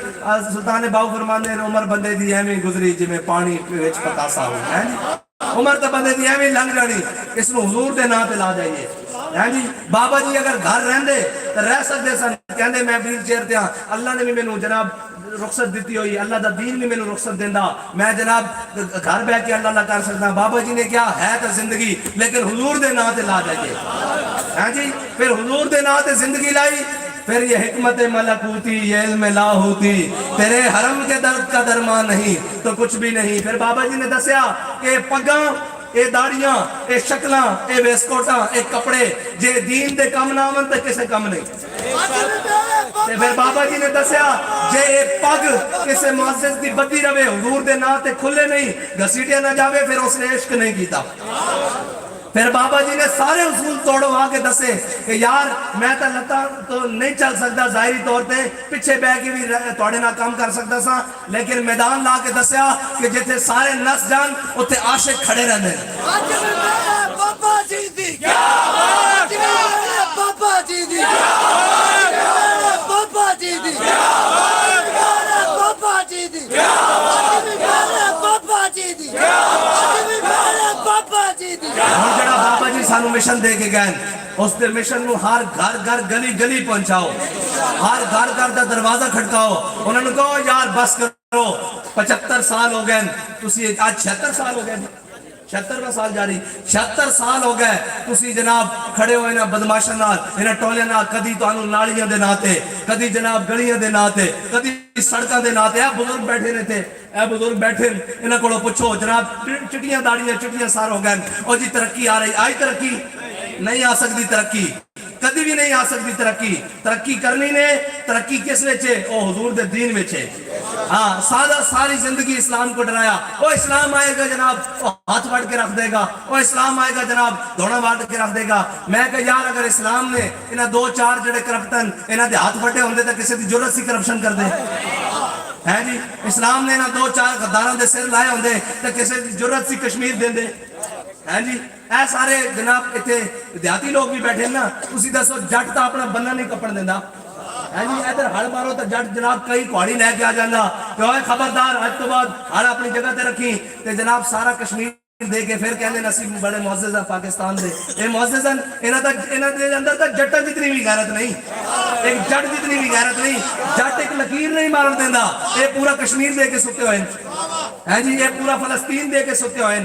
سلطان باؤ فرمانے عمر بندے دی ایویں گزری جی میں پانی وچ پتاسا ہو ہیں جی عمر تے بندے دی ایویں لنگ جانی اس نو حضور دے نام تے لا جائیے ہیں جی بابا جی اگر گھر رہندے تو رہ سکتے سن کہندے میں ویل چیئر تے ہاں اللہ نے بھی مینوں جناب رخصت دیتی ہوئی اللہ دا دین بھی مینوں رخصت دیندا میں جناب گھر بیٹھ کے اللہ اللہ کر سکتا بابا جی نے کیا ہے تو زندگی لیکن حضور دے نام تے لا جائیے ہیں جی پھر حضور دے نام تے زندگی لائی پھر یہ حکمت ملکوتی یہ علم لاہوتی تیرے حرم کے درد کا درمان نہیں تو کچھ بھی نہیں پھر بابا جی نے دسیا کہ پگاں اے داڑیاں اے شکلاں اے ویسکوٹاں اے کپڑے جے دین دے کم نامن تے کسے کم نہیں تے پھر بابا جی نے دسیا جے اے پگ کسے معزز دی بدی روے حضور دے نا تے کھلے نہیں گھسیٹے نہ جاوے پھر اس نے عشق نہیں کیتا پھر بابا جی نے سارے اصول توڑو آگے دسے کہ یار میں تا لتا تو نہیں چل سکتا ظاہری طور تے پچھے بے کے بھی توڑے نہ کام کر سکتا سا لیکن میدان لا کے دسیا کہ جیتے سارے نس جان اتے عاشق کھڑے رہنے بابا جی دی بابا جی دی بابا جی دی بابا جی دی بابا جی دی بابا جی دی ہم جڑا بابا جی سانو مشن دے کے گئے اس دے مشن نو ہر گھر گھر گلی گلی پہنچاؤ ہر گھر گھر دا دروازہ کھڑکاؤ انہوں نے کہو یار بس کرو 75 سال ہو گئے تسی آج 76 سال ہو گئے 76واں سال جاری 76 سال ہو گئے تسی جناب کھڑے ہوئے نا بدماشاں نال انہاں ٹولیاں نال کدی تانوں نالیاں دے ناتے کدی جناب گلیاں دے ناتے کدی سڑکاں دے ناتے اے بزرگ بیٹھے نے تھے اے بزرگ بیٹھے انہاں کولوں پوچھو جناب چٹیاں داڑیاں چٹیاں سار ہو گئے او جی ترقی آ رہی آئی ترقی نہیں آ سکتی ترقی کدی بھی نہیں آ سکتی ترقی کرنی نے ترقی کس وچے او حضور دے دین وچے ہاں سادہ ساری زندگی اسلام کو ڈرایا او اسلام آئے گا جناب ہاتھ بڑھ کے رکھ دے گا او اسلام آئے گا جناب دھونا بڑھ کے رکھ دے گا میں کہ یار اگر اسلام نے انہاں 2-4 جڑے کرپٹن انہاں دے ہاتھ بڑھے ہوندے تے کسی دی ضرورت سی کرپشن کر دے ہے جی اسلام نے انہاں 2-4 غداراں دے سر لائے ہوندے تے کسی دی ضرورت سی کشمیر دین دے ہے جی اے سارے جناب اتنے دیہاتی لوگ بھی بیٹھے نا اسی دسو جٹ تا اپنا بننا نہیں کپڑ دینا ہے جی ادھر ہڑ مارو تو جٹ جناب کئی کوڑی لے کے آ جانا کہ اوے خبردار آج تو بعد ہڑ اپنی جگہ تے رکھی تے جناب سارا کشمیر دے کے پھر کہنے نصیب بڑے معزز ہیں پاکستان دے اے معزز ہیں انہاں دے اندر تک جٹا جتنی بھی غیرت نہیں ایک جٹ جتنی بھی غیرت نہیں جٹ ایک لکیر نہیں مارن دیندا اے پورا کشمیر دے کے ستے ہوئے ہیں جی اے پورا فلسطین دے کے ستے ہوئے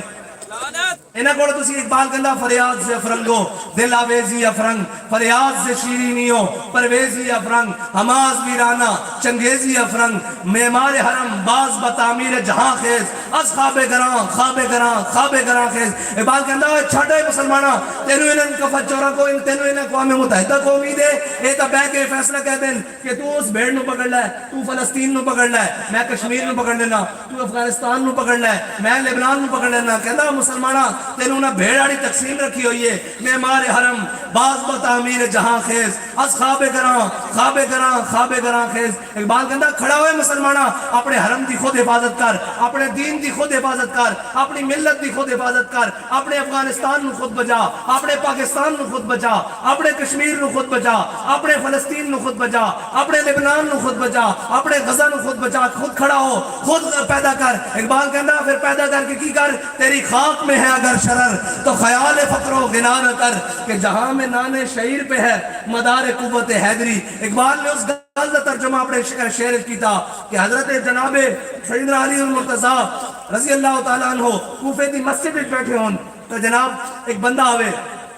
انہاں کو تسی اقبال کہندا فریاد سے افرنگو دل آویزی افرنگ فریاد سے شیرینیوں پرویزی افرنگ حماس ویرانہ چنگیزی افرنگ معمار حرم باز بتعمیر جہاں خیز از خواب گراں خیز اقبال کہندا چھڑے مسلمانہ تینو انہاں کفا چورا کو تینو انہاں اقوام متحدہ کو امید ہے اے تا بہ کے فیصلہ کہہ دیں کہ تو اس بھیڑ نو پکڑ لے تو فلسطین نو پکڑ لے میں کشمیر نو پکڑ لینا تو افغانستان نو پکڑ لے میں لبنان نو پکڑ لینا کہندا مسلمانہ تینوں نہ بھیڑاڑی تقسیم رکھی ہوئی ہے معمار حرم باز بتعمیر جہاں خیز از خواب گراں خیز اقبال کہندا کھڑا ہوئے مسلمانہ اپنے حرم دی خود حفاظت کر اپنے دین دی خود حفاظت کر اپنی ملت دی خود حفاظت کر اپنے افغانستان نو خود بچا اپنے پاکستان نو خود بچا اپنے کشمیر نو خود بچا اپنے فلسطین نو خود بچا اپنے لبنان نو خود بچا اپنے غزہ نو خود بچا خود کھڑا ہو خود پیدا کر اقبال کہندا پھر پیدا کر کے کی کر تیری خاک میں ہے اگر شرر تو خیال فقر و غنا نہ کر کہ جہاں میں نانے شعیر پہ ہے مدار قوت حیدری اقبال نے اس گل کا ترجمہ اپنے شعر کی تھا کہ حضرت جناب سیدنا علی المرتضیٰ رضی اللہ تعالیٰ عنہ کوفے دی مسجد میں بیٹھے ہون تو جناب ایک بندہ آوے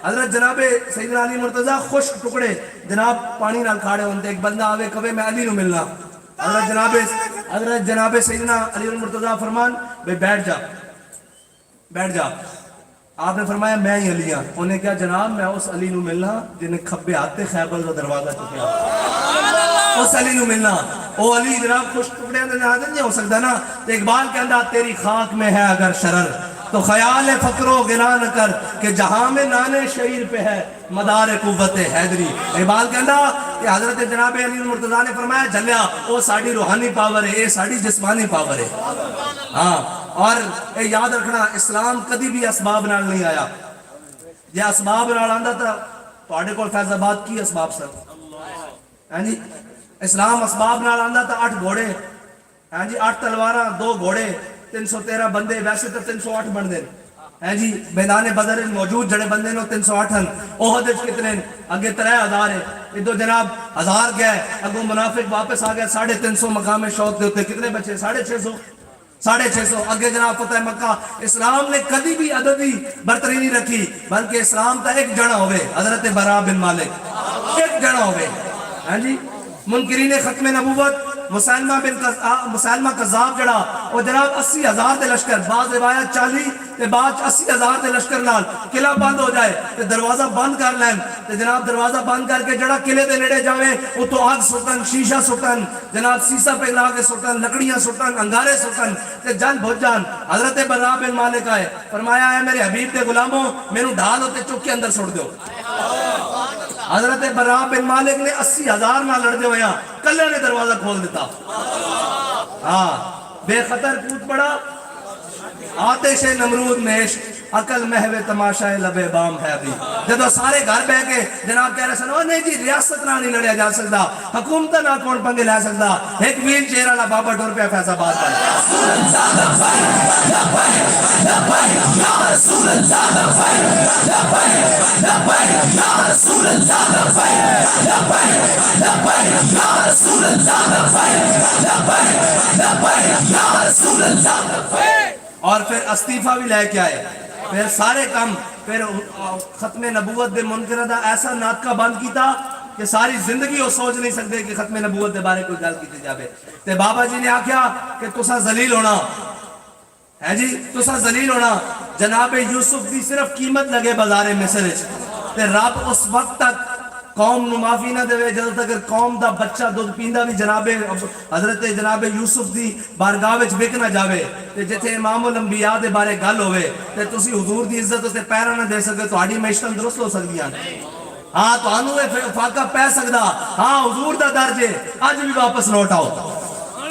حضرت جناب سیدنا علی مرتضیٰ خشک ٹکڑے جناب پانی نال کھاڑے ہوندے ایک بندہ آوے کبے میں علی نو ملنا حضرت جناب سیدنا علی المرتضیٰ فرمان بے بیٹھ جا آپ نے فرمایا میں ہی علی ہاں انہیں کہا جناب میں اس علی نو ملنا جنہیں کھبے ہاتھے خیبر کا دروازہ چکیا اس علی نو ملنا او علی جناب خوش ٹکڑے نہیں ہو سکتا نا تو اقبال کے اندر تیری خاک میں ہے اگر شرر تو خیال فقر و غنا نہ کر کہ جہاں میں نانے شعیر پہ ہے مدار قوت حیدری اقبال کہندا کہ حضرت جناب علی المرتضیٰ نے فرمایا جلیا وہ ساڑی روحانی پاور ہے یہ ساڑی جسمانی پاور ہے ہاں اور یاد رکھنا اسلام کدی بھی اسباب نال نہیں آیا یہ اسباب نال آندا تھا تواڈے کول فیض آباد کی اسباب سن ہاں جی اسلام اسباب نال آندا تھا 8 گھوڑے ہاں جی 8 تلواراں 2 گھوڑے 313 بندے ویسے تو 308 بن دے ہیں جی میدان بدر موجود جڑے بندے نو 308 ہیں احد کتنے اگے 3000 ہے ادھر جناب 1000 گئے اگوں منافق واپس آ گئے 350 مقام شوق دے ہوتے کتنے بچے 650 اگے جناب فتح مکہ اسلام نے کدی بھی عددی برتری نہیں رکھی بلکہ اسلام تا ایک جڑا ہوئے حضرت براء بن مالک ایک جڑا ہوئے ہیں جی منکرین ختم نبوت مسلمہ قذاب جڑا وہ جناب 80,000 دے لشکر بعض روایت 40 تے بعد 80,000 دے لشکر نال قلعہ بند ہو جائے تے دروازہ بند کر لین تے جناب دروازہ بند کر کے جڑا قلعے دے نیڑے جاوے وہ تو آگ سٹن شیشہ سٹن جناب سیسا پہ لا کے سٹن لکڑیاں سٹن انگارے سٹن تے جان بھج جان حضرت براء بن مالک آئے فرمایا ہے میرے حبیب دے غلاموں مینوں ڈھال ہوتے چک کے اندر سٹ دیو حضرت براء بن مالک نے 80,000 نہ لڑ دے ہویا کلے نے دروازہ کھول دیتا ہاں بے خطر کود پڑا آتش نمرود میش عقل محو تماشائے لبے بام ہے ابھی جدو سارے گھر بہ کے جناب کہہ رہے سن نہیں جی ریاست نہ نہیں لڑیا جا سکتا حکومت نہ کون پنگے لے سکتا ایک ویل چیئر والا بابا ٹور پہ فیض آباد پر اور پھر استعفیٰ بھی لے کے آئے پھر سارے کام پھر ختم نبوت دے منکرہ دا ایسا ناطقہ بند کیتا کہ ساری زندگی وہ سوچ نہیں سکتے کہ ختم نبوت دے بارے کوئی گل کیتی جاوے تے بابا جی نے آکھیا کہ تسا ذلیل ہونا ہے جی تسا ذلیل ہونا جناب یوسف دی صرف قیمت لگے بازار مصر وچ تے رب اس وقت تک قوم نو معافی نہ دے جب تک قوم دا بچہ دودھ پیندا بھی جناب حضرت جناب یوسف دی بارگاہ وچ وک نہ جاوے تے جتھے امام الانبیاء دے بارے گل ہوے تے تسی حضور دی عزت تے پیرا نہ دے سکے تہاڈی معیشت درست ہو سکدیاں ہاں تانوں اے فاقہ پے سکدا ہاں حضور دا درجے اج بھی واپس لوٹ آؤ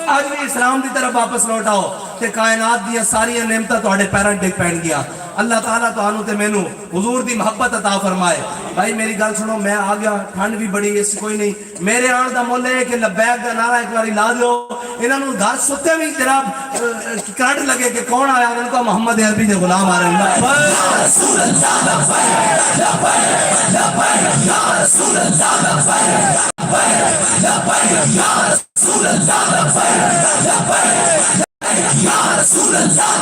اج بھی اسلام دی طرف واپس لوٹ آؤ تے کائنات دی ساری نعمتاں تہاڈے پیراں ڈگ پین گیاں اللہ تعالیٰ تانوں تے مینوں حضور دی محبت عطا فرمائے بھائی میری گل سنو میں آ گیا ٹھنڈ بھی بڑی اس کوئی نہیں میرے آن دا مول ہے کہ لبیک دا نعرہ ایک باری لا دیو انہاں نوں گھر ستے بھی جناب کرنٹ لگے کہ کون آیا ان کو محمد عربی دے غلام آ رہے ہیں یا رسول اللہ یا رسول اللہ یا رسول اللہ یا رسول اللہ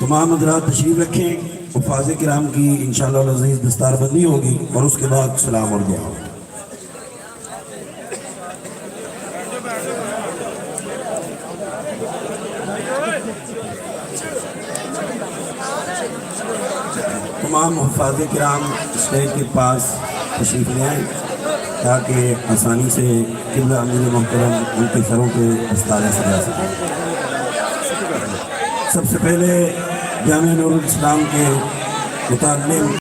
تمام حضرات تشریف رکھیں. حفاظ کرام کی انشاءاللہ العزیز دستار بندی ہوگی اور اس کے بعد سلام اور دعا. تمام حفاظ کرام اسٹیج کے پاس تشریف لے آئیں تاکہ آسانی سے قبلہ امیر محترم ان کے سروں پہ دستاریں سجا سکیں. سب سے پہلے جامعہ نور الاسلام کے متعلم